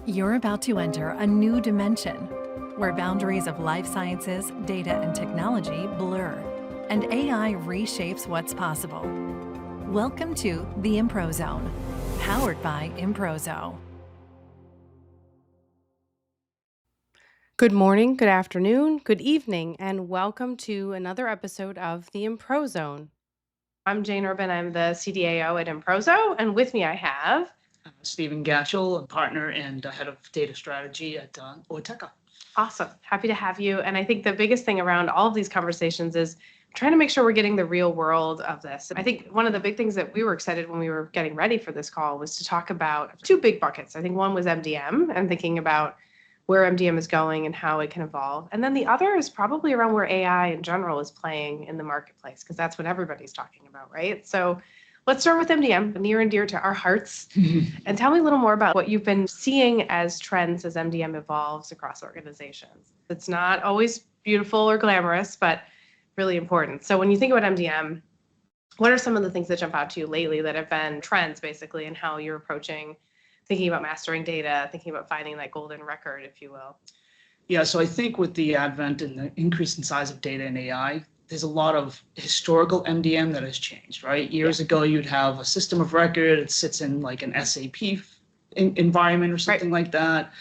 You're about to enter a new dimension where boundaries of life sciences, data, and technology blur, and AI reshapes what's possible. Welcome to the Improzone, powered by Improzo. Good morning, good afternoon, good evening, and welcome to another episode of the Improzone. I'm Jane Urban. I'm the CDAO at Improzo, and with me I have Stephen Gatchell, a partner and head of data strategy at Ortecha. Awesome. Happy to have you. And I think the biggest thing around all of these conversations is trying to make sure we're getting the real world of this. I think one of the big things that we were excited when we were getting ready for this call was to talk about two big buckets. I think one was MDM and thinking about where MDM is going and how it can evolve. And then the other is probably around where AI in general is playing in the marketplace, because that's what everybody's talking about, right? So let's start with MDM, near and dear to our hearts. And tell me a little more about what you've been seeing as trends as MDM evolves across organizations. It's not always beautiful or glamorous, but really important. So when you think about MDM, what are some of the things that jump out to you lately that have been trends, basically, in how you're approaching thinking about mastering data, thinking about finding that golden record, if you will? Yeah, so I think with the advent and the increase in size of data and AI, there's a lot of historical MDM that has changed, right? Years ago, you'd have a system of record. It sits in like an SAP environment or something like that.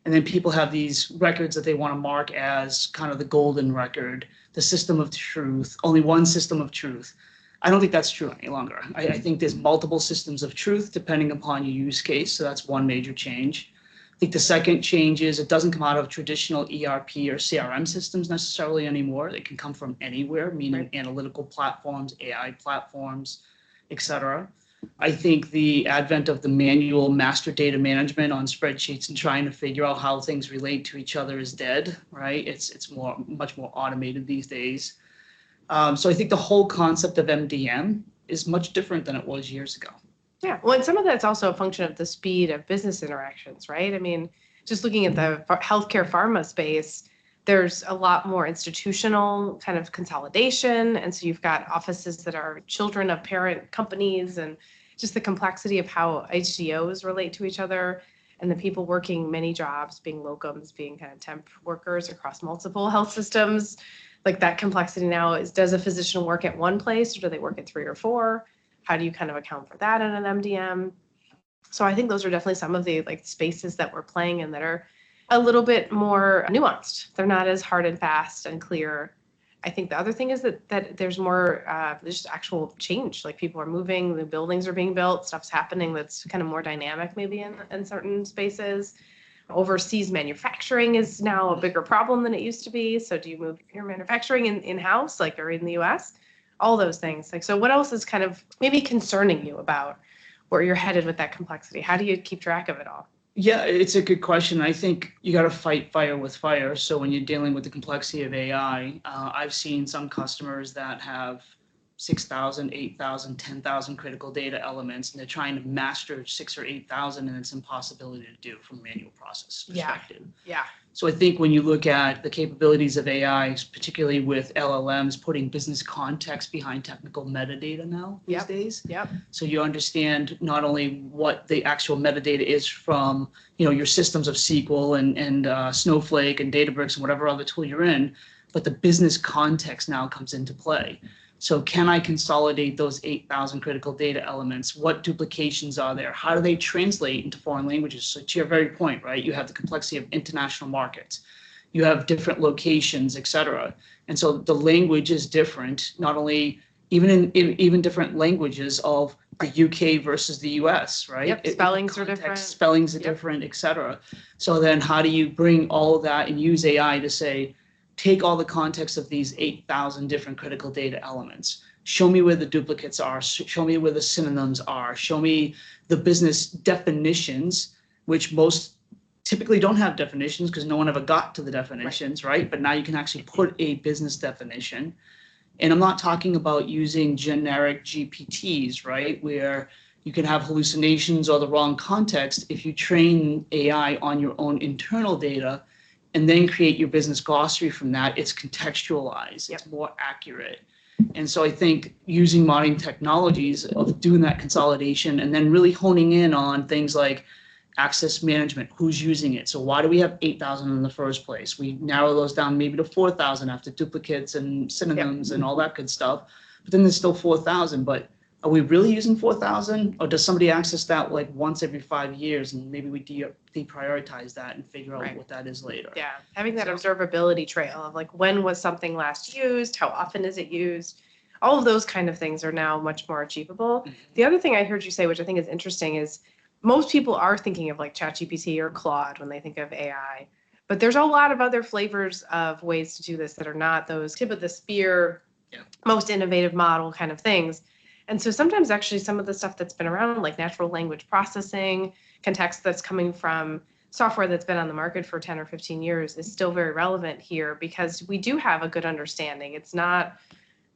And then people have these records that they want to mark as kind of the golden record, the system of truth, only one system of truth. I don't think that's true any longer. I think there's multiple systems of truth depending upon your use case. So that's one major change. I think the second change is it doesn't come out of traditional ERP or CRM systems necessarily anymore. They can come from anywhere, meaning analytical platforms, AI platforms, et cetera. I think the advent of the manual master data management on spreadsheets and trying to figure out how things relate to each other is dead, right? It's much more automated these days. So I think the whole concept of MDM is much different than it was years ago. Yeah, well, and some of that's also a function of the speed of business interactions, right? I mean, just looking at the healthcare pharma space, there's a lot more institutional kind of consolidation. And so you've got offices that are children of parent companies, and just the complexity of how HCOs relate to each other, and the people working many jobs, being locums, being kind of temp workers across multiple health systems. Like that complexity now is, does a physician work at one place or do they work at 3 or 4? How do you kind of account for that in an MDM? So I think those are definitely some of the like spaces that we're playing in that are a little bit more nuanced. They're not as hard and fast and clear. I think the other thing is that there's more just actual change. Like people are moving, the buildings are being built, stuff's happening that's kind of more dynamic maybe in certain spaces. Overseas manufacturing is now a bigger problem than it used to be. So do you move your manufacturing in-house, like, or in the US? All those things. Like, so what else is kind of maybe concerning you about where you're headed with that complexity? How do you keep track of it all? Yeah, it's a good question. I think you got to fight fire with fire. So when you're dealing with the complexity of AI, I've seen some customers that have 6,000, 8,000, 10,000 critical data elements, and they're trying to master 6,000 or 8,000, and it's an impossibility to do from a manual process perspective. Yeah. So I think when you look at the capabilities of AI, particularly with LLMs, putting business context behind technical metadata now these days. Yep. So you understand not only what the actual metadata is from, your systems of SQL and Snowflake and Databricks and whatever other tool you're in, but the business context now comes into play. So can I consolidate those 8,000 critical data elements? What duplications are there? How do they translate into foreign languages? So to your very point, right, you have the complexity of international markets. You have different locations, et cetera. And so the language is different, not only even different languages of the UK versus the US, right? Yep, spellings are different. Spellings are different, et cetera. So then how do you bring all of that and use AI to say, take all the context of these 8,000 different critical data elements. Show me where the duplicates are. Show me where the synonyms are. Show me the business definitions, which most typically don't have definitions because no one ever got to the definitions, right? But now you can actually put a business definition. And I'm not talking about using generic GPTs, right? Where you can have hallucinations or the wrong context. If you train AI on your own internal data, and then create your business glossary from that, it's contextualized, it's more accurate. And so I think using modern technologies of doing that consolidation and then really honing in on things like access management, who's using it. So why do we have 8,000 in the first place? We narrow those down maybe to 4,000 after duplicates and synonyms and all that good stuff. But then there's still 4,000. But are we really using 4,000? Or does somebody access that like once every 5 years and maybe we deprioritize that and figure out what that is later? Yeah, having that observability trail of like when was something last used, how often is it used? All of those kind of things are now much more achievable. The other thing I heard you say, which I think is interesting, is most people are thinking of like ChatGPT or Claude when they think of AI, but there's a lot of other flavors of ways to do this that are not those tip of the spear, most innovative model kind of things. And so sometimes actually some of the stuff that's been around, like natural language processing, context that's coming from software that's been on the market for 10 or 15 years is still very relevant here because we do have a good understanding. It's not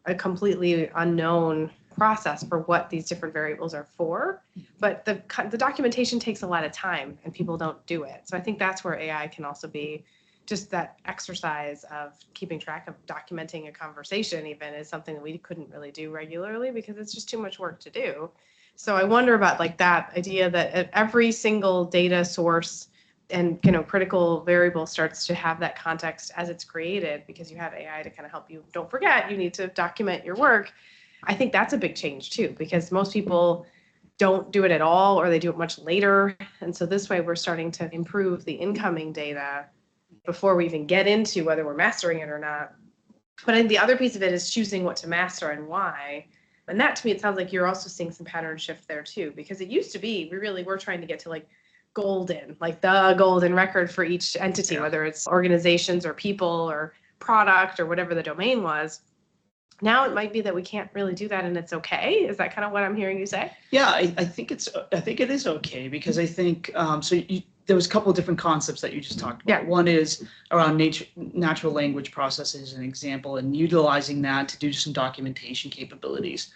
a completely unknown process for what these different variables are for, but the documentation takes a lot of time and people don't do it. So I think that's where AI can also be just that exercise of keeping track of documenting a conversation even is something that we couldn't really do regularly because it's just too much work to do. So I wonder about like that idea that every single data source and critical variable starts to have that context as it's created because you have AI to kind of help you. Don't forget, you need to document your work. I think that's a big change too, because most people don't do it at all or they do it much later. And so this way we're starting to improve the incoming data before we even get into whether we're mastering it or not. But I think the other piece of it is choosing what to master and why. And that to me, it sounds like you're also seeing some pattern shift there too, because it used to be, we really were trying to get to like the golden record for each entity, whether it's organizations or people or product or whatever the domain was. Now it might be that we can't really do that and it's okay. Is that kind of what I'm hearing you say? Yeah, I think it is okay because I think there was a couple of different concepts that you just talked about. One is around natural language processing as an example and utilizing that to do some documentation capabilities.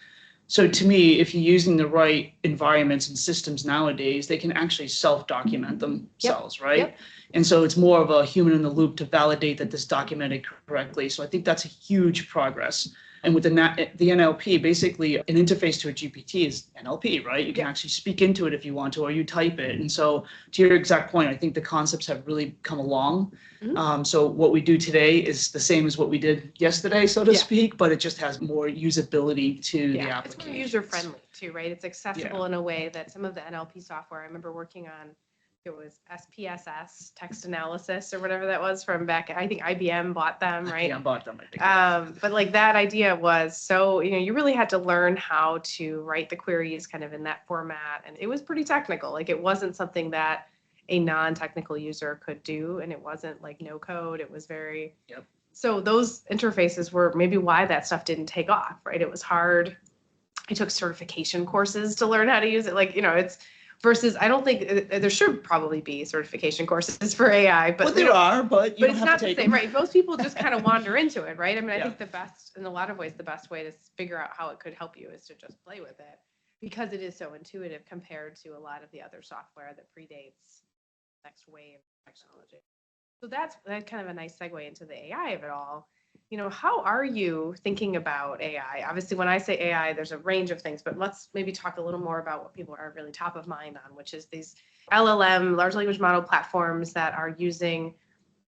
So to me, if you're using the right environments and systems nowadays, they can actually self-document themselves, right? Yep. And so it's more of a human in the loop to validate that this documented correctly. So I think that's a huge progress. And with the NLP, basically an interface to a GPT is NLP, right? You can actually speak into it if you want to, or you type it. And so to your exact point, I think the concepts have really come along. So what we do today is the same as what we did yesterday, so to speak, but it just has more usability to the application. It's more user-friendly too, right? It's accessible in a way that some of the NLP software, I remember working on, it was SPSS, text analysis or whatever that was from back, I think IBM bought them, right? Yeah, bought them, I think. But like that idea was so, you really had to learn how to write the queries kind of in that format. And it was pretty technical. Like it wasn't something that a non-technical user could do. And it wasn't like no code. It was very, so those interfaces were maybe why that stuff didn't take off, right? It was hard. I took certification courses to learn how to use it. Like, it's, versus, I don't think there should probably be certification courses for AI, but there are, but you don't it's have not to take the same, them. right? Most people just kind of wander into it, right? I mean, I think the best, in a lot of ways, the best way to figure out how it could help you is to just play with it because it is so intuitive compared to a lot of the other software that predates next wave of technology. So that's kind of a nice segue into the AI of it all. How are you thinking about AI? Obviously, when I say AI, there's a range of things, but let's maybe talk a little more about what people are really top of mind on, which is these LLM, large language model platforms that are using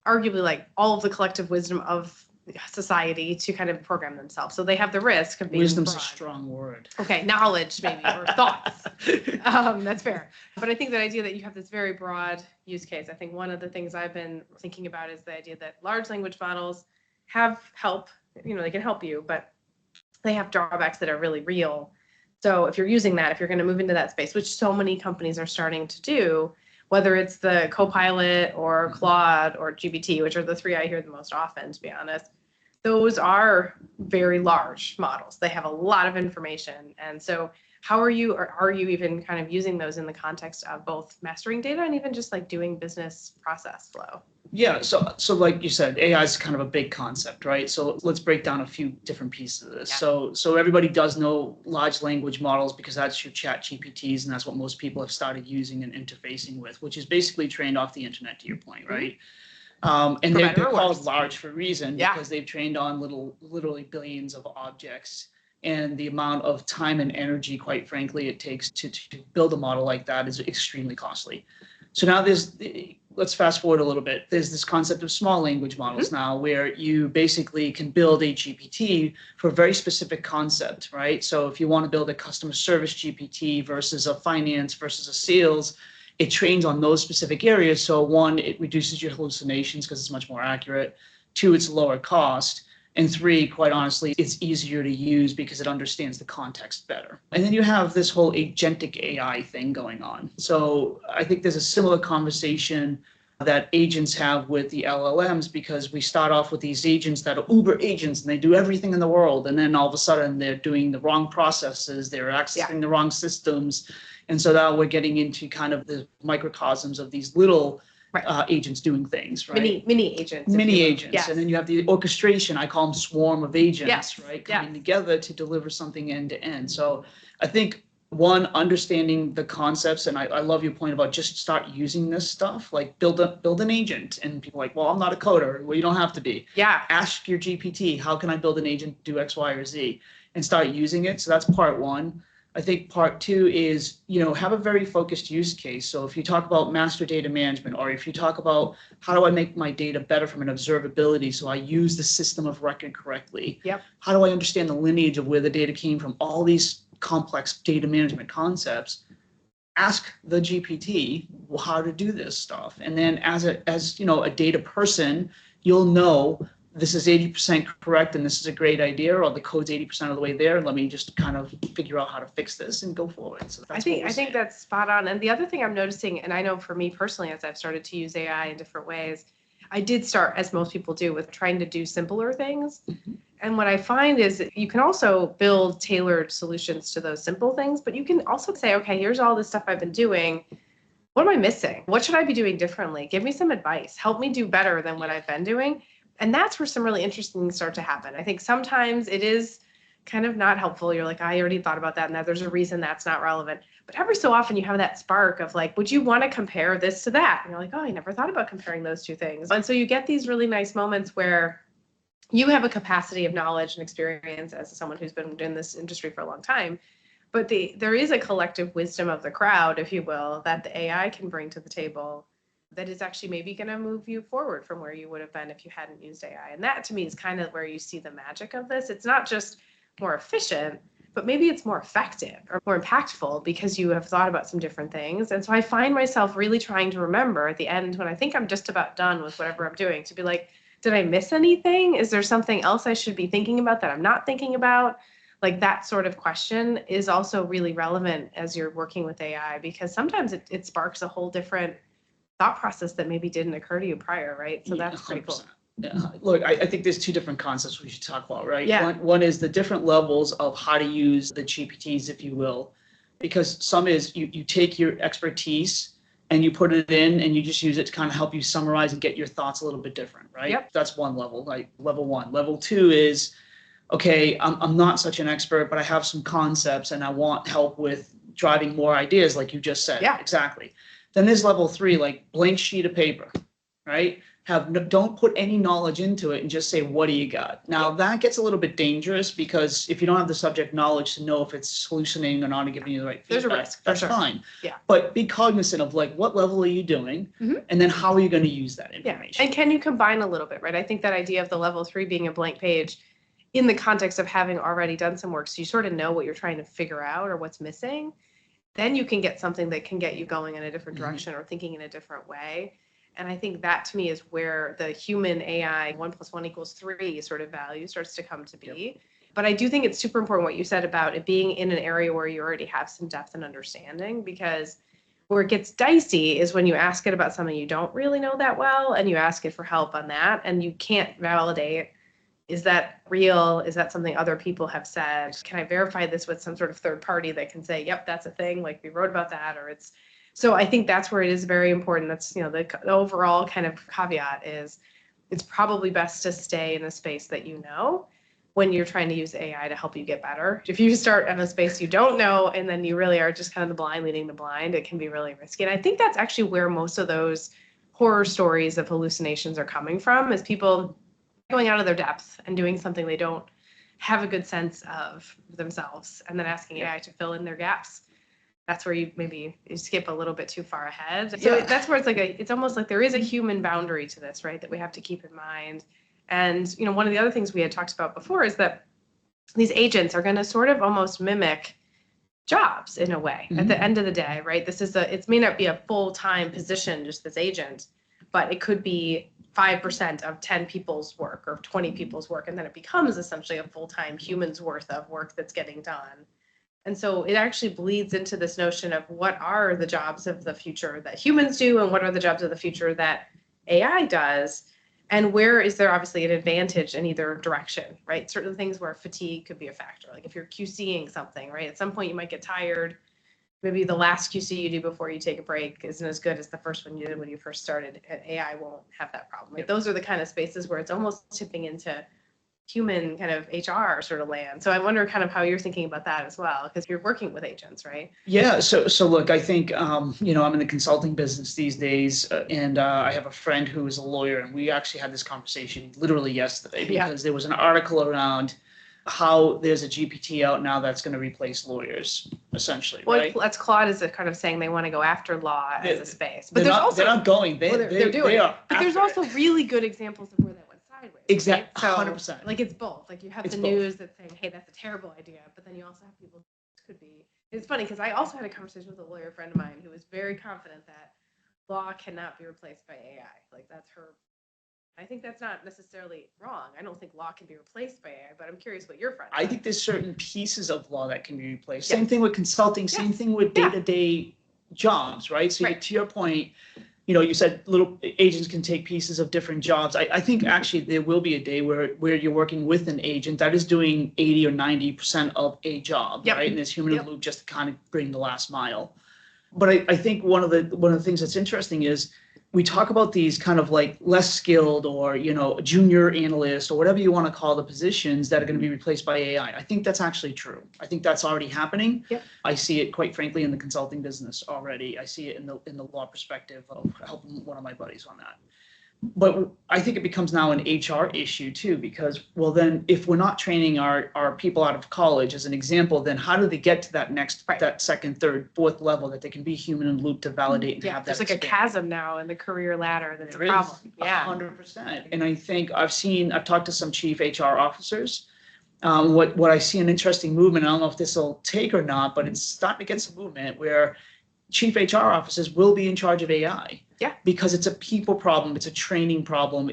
arguably like all of the collective wisdom of society to kind of program themselves. So they have the risk of being Wisdom's broad. a strong word. Okay, knowledge maybe, or thoughts. That's fair. But I think that idea that you have this very broad use case, I think one of the things I've been thinking about is the idea that large language models have help, they can help you, but they have drawbacks that are really real. So if you're using that, if you're going to move into that space, which so many companies are starting to do, whether it's the Copilot or Claude or GPT, which are the three I hear the most often, to be honest, those are very large models. They have a lot of information. And so how are you, or are you even kind of using those in the context of both mastering data and even just like doing business process flow? Yeah, so like you said, AI is kind of a big concept, right? So let's break down a few different pieces of this. Yeah. So everybody does know large language models because that's your chat GPTs, and that's what most people have started using and interfacing with, which is basically trained off the internet, to your point, right? And they're called large for a reason because they've trained on literally billions of objects. And the amount of time and energy, quite frankly, it takes to build a model like that is extremely costly. So now let's fast forward a little bit. There's this concept of small language models now where you basically can build a GPT for a very specific concept, right? So if you want to build a customer service GPT versus a finance versus a sales, it trains on those specific areas. So one, it reduces your hallucinations because it's much more accurate. Two, it's lower cost. And three, quite honestly, it's easier to use because it understands the context better. And then you have this whole agentic AI thing going on. So I think there's a similar conversation that agents have with the LLMs, because we start off with these agents that are uber agents and they do everything in the world. And then all of a sudden they're doing the wrong processes, they're accessing the wrong systems. And so now we're getting into kind of the microcosms of these little agents doing things, right? Mini agents. Mini agents. Yes. And then you have the orchestration, I call them swarm of agents, right? Coming Yes. together to deliver something end to end. So I think one, understanding the concepts, and I love your point about just start using this stuff, like build an agent. And people are like, well, I'm not a coder. Well, you don't have to be. Yeah. Ask your GPT, how can I build an agent to do X, Y, or Z? And start using it. So that's part one. I think part two is, have a very focused use case. So if you talk about master data management, or if you talk about how do I make my data better from an observability, so I use the system of record correctly. Yep. How do I understand the lineage of where the data came from? All these complex data management concepts. Ask the GPT how to do this stuff. And then as a data person, you'll know this is 80% correct and this is a great idea, or the code's 80% of the way there. Let me just kind of figure out how to fix this and go forward. So I think that's spot on. And the other thing I'm noticing, and I know for me personally, as I've started to use AI in different ways, I did start, as most people do, with trying to do simpler things. And what I find is you can also build tailored solutions to those simple things, but you can also say, okay, here's all the stuff I've been doing. What am I missing? What should I be doing differently? Give me some advice. Help me do better than what I've been doing. And that's where some really interesting things start to happen. I think sometimes it is kind of not helpful. You're like, I already thought about that, and that there's a reason that's not relevant. But every so often you have that spark of like, would you want to compare this to that? And you're like, oh, I never thought about comparing those two things. And so you get these really nice moments where you have a capacity of knowledge and experience as someone who's been in this industry for a long time. But there is a collective wisdom of the crowd, if you will, that the AI can bring to the table that is actually maybe going to move you forward from where you would have been if you hadn't used AI. And that to me is kind of where you see the magic of this. It's not just more efficient, but maybe it's more effective or more impactful because you have thought about some different things. And so I find myself really trying to remember at the end when I think I'm just about done with whatever I'm doing to be like, did I miss anything? Is there something else I should be thinking about that I'm not thinking about? Like that sort of question is also really relevant as you're working with AI, because sometimes it sparks a whole different thought process that maybe didn't occur to you prior, right? So that's pretty cool. Yeah. Look, I think there's two different concepts we should talk about, right? Yeah. One is the different levels of how to use the GPTs, if you will, because some is you take your expertise and you put it in and you just use it to kind of help you summarize and get your thoughts a little bit different, right? Yep. That's one level, like level one. Level two is, okay, I'm not such an expert, but I have some concepts and I want help with driving more ideas, like you just said. Yeah. Exactly. Then there's level three, like blank sheet of paper, right? Don't put any knowledge into it and just say, what do you got? Now that gets a little bit dangerous because if you don't have the subject knowledge to know if it's hallucinating or not and giving you the right feedback, There's a risk. that's sure. fine. Yeah. But be cognizant of like, what level are you doing? And then how are you going to use that information? And can you combine a little bit, right? I think that idea of the level three being a blank page in the context of having already done some work, so you sort of know what you're trying to figure out or what's missing, then you can get something that can get you going in a different direction or thinking in a different way. And I think that to me is where the human AI 1 + 1 = 3 sort of value starts to come to be. Yep. But I do think it's super important what you said about it being in an area where you already have some depth and understanding, because where it gets dicey is when you ask it about something you don't really know that well and you ask it for help on that and you can't validate, is that real? Is that something other people have said? Can I verify this with some sort of third party that can say, yep, that's a thing, like we wrote about that, or it's. So I think that's where it is very important. That's, the overall kind of caveat is it's probably best to stay in a space that you know when you're trying to use AI to help you get better. If you start in a space you don't know and then you really are just kind of the blind leading the blind, it can be really risky. And I think that's actually where most of those horror stories of hallucinations are coming from, is people going out of their depth and doing something they don't have a good sense of themselves and then asking AI to fill in their gaps. that's where you skip a little bit too far ahead. So that's where it's almost like there is a human boundary to this, right? That we have to keep in mind. And, one of the other things we had talked about before is that these agents are going to sort of almost mimic jobs in a way at the end of the day, right? It may not be a full-time position, just this agent, but it could be 5% of 10 people's work or 20 people's work. And then it becomes essentially a full-time human's worth of work that's getting done. And so it actually bleeds into this notion of what are the jobs of the future that humans do and what are the jobs of the future that AI does. And where is there obviously an advantage in either direction, right? Certain things where fatigue could be a factor. Like if you're QCing something, right? At some point you might get tired. Maybe the last QC you do before you take a break isn't as good as the first one you did when you first started. And AI won't have that problem. Right? Those are the kind of spaces where it's almost tipping into human kind of HR sort of land. So I wonder kind of how you're thinking about that as well, because you're working with agents, right? Yeah. So look, I think, I'm in the consulting business these days, and I have a friend who is a lawyer, and we actually had this conversation literally yesterday because there was an article around how there's a GPT out now that's going to replace lawyers, essentially, right? Well, that's Claude is kind of saying they want to go after law as a space. But they're not going. They're doing it. But there's also really good examples of where that went sideways. Exactly, right? 100%. Like it's both. Like you have the news that's saying, hey, that's a terrible idea. But then you also have people who could be. It's funny because I also had a conversation with a lawyer friend of mine who was very confident that law cannot be replaced by AI. Like that's her. I think that's not necessarily wrong. I don't think law can be replaced by AI, but I'm curious what your friend. I think there's certain pieces of law that can be replaced. Same thing with consulting. Same thing with day-to-day jobs, right? So to your point, you said little agents can take pieces of different jobs. I think actually there will be a day where you're working with an agent that is doing 80 or 90% of a job, right? And there's human in the loop just to kind of bring the last mile. But I think one of the things that's interesting is we talk about these kind of like less skilled or, junior analyst or whatever you want to call the positions that are going to be replaced by AI. I think that's actually true. I think that's already happening. Yep. I see it, quite frankly, in the consulting business already. I see it in the law perspective of helping one of my buddies on that. But I think it becomes now an HR issue too, because, well, then if we're not training our people out of college, as an example, then how do they get to that next, that second, third, fourth level that they can be human in the loop to validate and have that? There's like a chasm now in the career ladder that's a problem. 100%. And I think I've talked to some chief HR officers. What I see an interesting movement, I don't know if this will take or not, but it's starting to get some movement where chief HR officers will be in charge of AI. Yeah. Because it's a people problem, it's a training problem,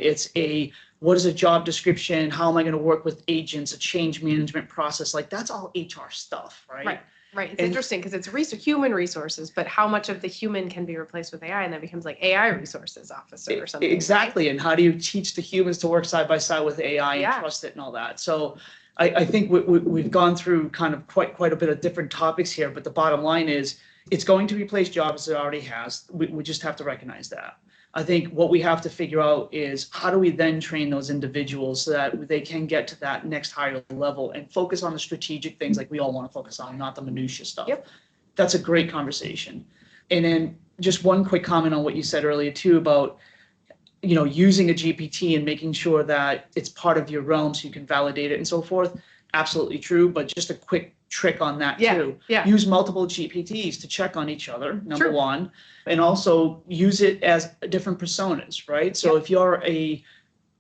what is a job description, how am I going to work with agents, a change management process, like that's all HR stuff, right? Right. It's interesting because it's human resources, but how much of the human can be replaced with AI, and that becomes like AI resources officer or something. Exactly. Right? And how do you teach the humans to work side by side with AI and trust it and all that? So I think we've gone through kind of quite a bit of different topics here, but the bottom line is it's going to replace jobs it already has. We just have to recognize that. I think what we have to figure out is how do we then train those individuals so that they can get to that next higher level and focus on the strategic things like we all want to focus on, not the minutia stuff. Yep. That's a great conversation. And then just one quick comment on what you said earlier too about using a GPT and making sure that it's part of your realm so you can validate it and so forth. Absolutely true. But just a quick trick on that too. Yeah. Use multiple GPTs to check on each other, number one, and also use it as different personas, right? So if you're a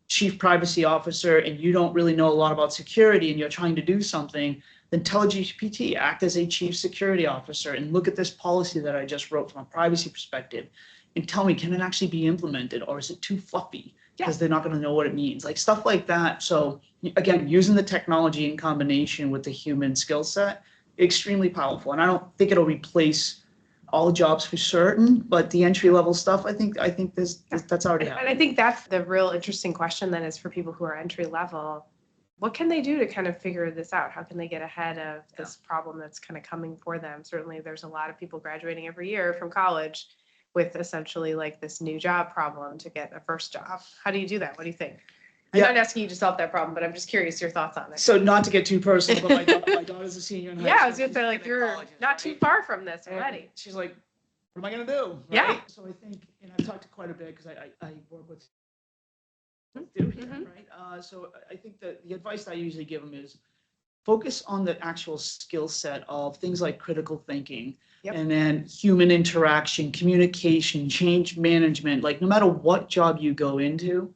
chief privacy officer and you don't really know a lot about security and you're trying to do something, then tell a GPT, act as a chief security officer and look at this policy that I just wrote from a privacy perspective and tell me, can it actually be implemented or is it too fluffy? Because they're not going to know what it means, like stuff like that. So again, using the technology in combination with the human skill set, extremely powerful. And I don't think it'll replace all jobs for certain, but the entry level stuff, I think that's already happening. And I think that's the real interesting question then is for people who are entry level, what can they do to kind of figure this out? How can they get ahead of this problem that's kind of coming for them? Certainly there's a lot of people graduating every year from college with essentially like this new job problem to get a first job. How do you do that? What do you think? I'm not asking you to solve that problem, but I'm just curious your thoughts on it. So not to get too personal, but my daughter's a senior in high school. Yeah, I was going to say, like, you're not too far from this already. She's like, what am I going to do? Right? Yeah. So I think, and I've talked to quite a bit because I work with do here, right? So I think that the advice I usually give them is focus on the actual skill set of things like critical thinking, Yep. and then human interaction, communication, change management. Like no matter what job you go into,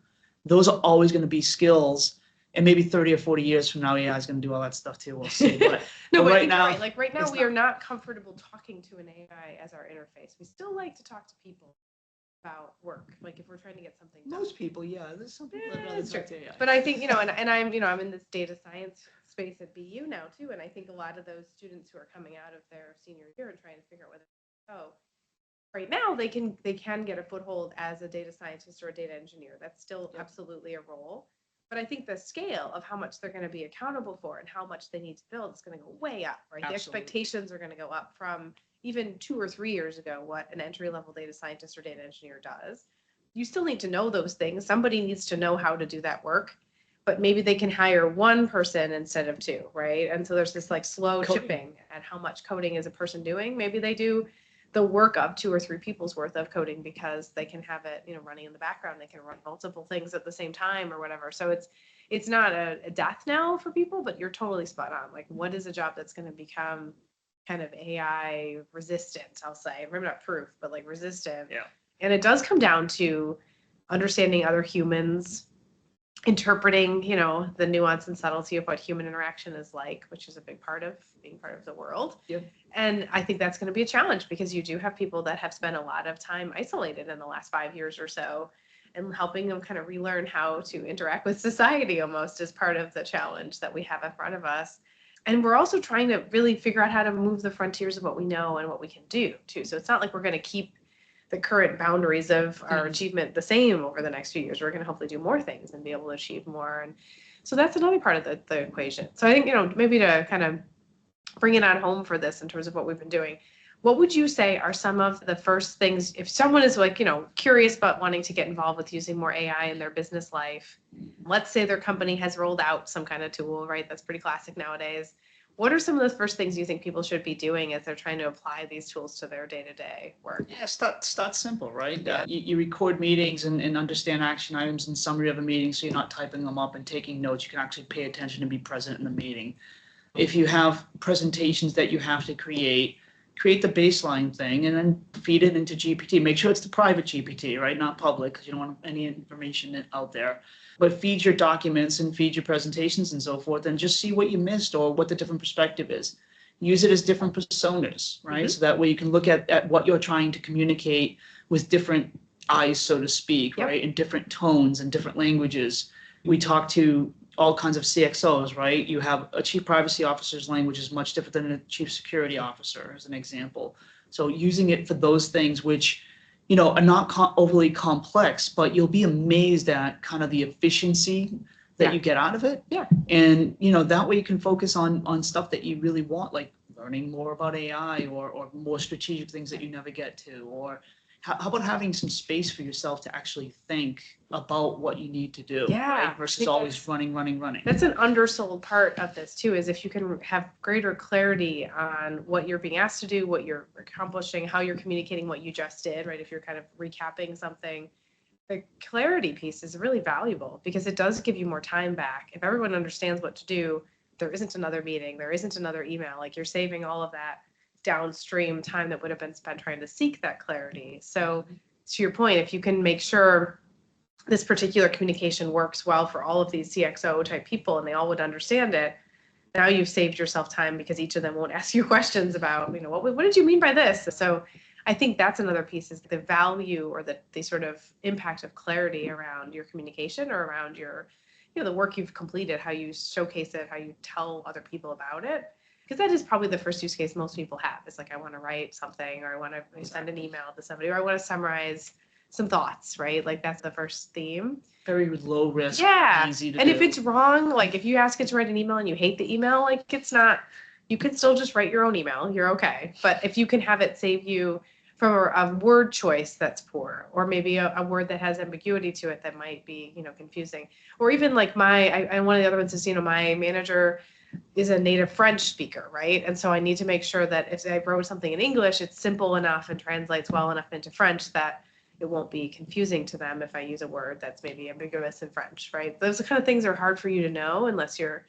those are always going to be skills. And maybe 30 or 40 years from now, AI is going to do all that stuff too. We'll see. But, No, but but right now, right. Like right now, it's we not. are not comfortable talking to an AI as our interface. We still like to talk to people about work. Like if we're trying to get something done. Most people, yeah. There's some people that rather That's true. talk to AI. But I think, and I'm in this data science space at BU now too. And I think a lot of those students who are coming out of their senior year and trying to figure out whether right now they can get a foothold as a data scientist or a data engineer. That's still absolutely a role. But I think the scale of how much they're going to be accountable for and how much they need to build is going to go way up, right? Absolutely. The expectations are going to go up from even 2 or 3 years ago, what an entry-level data scientist or data engineer does. You still need to know those things. Somebody needs to know how to do that work, but maybe they can hire one person instead of 2, right? And so there's this like slow chipping at how much coding is a person doing. Maybe they do the work of 2 or 3 people's worth of coding because they can have it, running in the background. They can run multiple things at the same time or whatever. So it's not a death knell for people, but you're totally spot on. Like, what is a job that's going to become kind of AI resistant? I'll say, maybe not proof, but like resistant. Yeah. And it does come down to understanding other humans, interpreting, the nuance and subtlety of what human interaction is like, which is a big part of being part of the world. Yep. And I think that's going to be a challenge because you do have people that have spent a lot of time isolated in the last 5 years or so, and helping them kind of relearn how to interact with society almost is part of the challenge that we have in front of us. And we're also trying to really figure out how to move the frontiers of what we know and what we can do too. So it's not like we're going to keep the current boundaries of our achievement the same over the next few years. We're going to hopefully do more things and be able to achieve more. And so that's another part of the equation. So I think, maybe to kind of bring it on home for this in terms of what we've been doing, what would you say are some of the first things, if someone is like, curious about wanting to get involved with using more AI in their business life, let's say their company has rolled out some kind of tool, right? That's pretty classic nowadays. What are some of the first things you think people should be doing as they're trying to apply these tools to their day-to-day work? Yeah, start simple, right? Yeah. You record meetings and understand action items and summary of a meeting, so you're not typing them up and taking notes. You can actually pay attention and be present in the meeting. If you have presentations that you have to create the baseline thing and then feed it into GPT. Make sure it's the private GPT, right? Not public, because you don't want any information out there. But feed your documents and feed your presentations and so forth, and just see what you missed or what the different perspective is. Use it as different personas, right? So that way you can look at what you're trying to communicate with different eyes, so to speak, right? In different tones and different languages. We talk to all kinds of CXOs, right? You have a chief privacy officer's language is much different than a chief security officer, as an example. So using it for those things which, are not overly complex, but you'll be amazed at kind of the efficiency that you get out of it. Yeah. And, that way you can focus on stuff that you really want, like learning more about AI or more strategic things that you never get to, or how about having some space for yourself to actually think about what you need to do, right? Versus always running. That's an undersold part of this too, is if you can have greater clarity on what you're being asked to do, what you're accomplishing, how you're communicating what you just did, right? If you're kind of recapping something, the clarity piece is really valuable because it does give you more time back. If everyone understands what to do, there isn't another meeting, there isn't another email, like you're saving all of that downstream time that would have been spent trying to seek that clarity. So to your point, if you can make sure this particular communication works well for all of these CXO type people and they all would understand it, now you've saved yourself time because each of them won't ask you questions about, what did you mean by this? So I think that's another piece, is the value or the sort of impact of clarity around your communication or around your, the work you've completed, how you showcase it, how you tell other people about it. Because that is probably the first use case most people have. It's like, I want to write something, or I want to send an email to somebody, or I want to summarize some thoughts, right? Like that's the first theme. Very low risk, easy to do. And if it's wrong, like if you ask it to write an email and you hate the email, like it's not, you can still just write your own email. You're okay. But if you can have it save you from a word choice that's poor, or maybe a word that has ambiguity to it that might be, confusing. Or even like and one of the other ones is, my manager is a native French speaker, right? And so I need to make sure that if I wrote something in English, it's simple enough and translates well enough into French that it won't be confusing to them if I use a word that's maybe ambiguous in French, right? Those kind of things are hard for you to know unless you're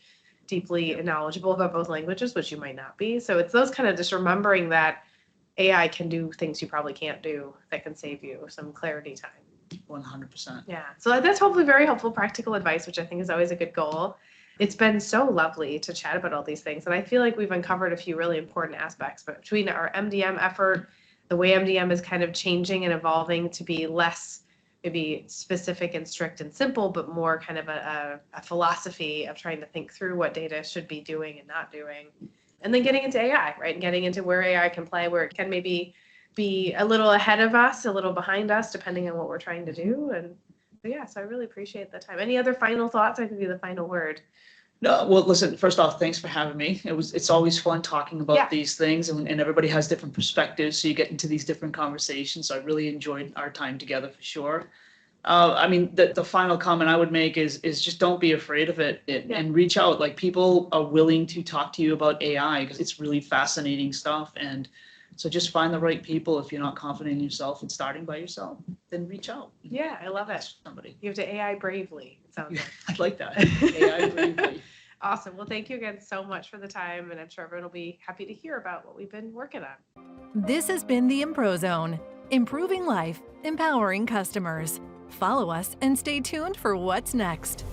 deeply knowledgeable about both languages, which you might not be. So it's those kind of just remembering that AI can do things you probably can't do that can save you some clarity time. 100%. Yeah. So that's hopefully very helpful practical advice, which I think is always a good goal. It's been so lovely to chat about all these things. And I feel like we've uncovered a few really important aspects, but between our MDM effort, the way MDM is kind of changing and evolving to be less maybe specific and strict and simple, but more kind of a philosophy of trying to think through what data should be doing and not doing. And then getting into AI, right? And getting into where AI can play, where it can maybe be a little ahead of us, a little behind us, depending on what we're trying to do. And so I really appreciate the time. Any other final thoughts? I can be the final word. No, well, listen, first off, thanks for having me. It's always fun talking about these things, and everybody has different perspectives. So you get into these different conversations. So I really enjoyed our time together for sure. I mean, the final comment I would make is just don't be afraid of it and reach out. Like, people are willing to talk to you about AI because it's really fascinating stuff. And so just find the right people. If you're not confident in yourself and starting by yourself, then reach out. Yeah, I love it. Somebody. You have to AI bravely, it sounds like. I like that. AI bravely. Awesome. Well, thank you again so much for the time, and I'm sure everyone will be happy to hear about what we've been working on. This has been the Improzone, improving life, empowering customers. Follow us and stay tuned for what's next.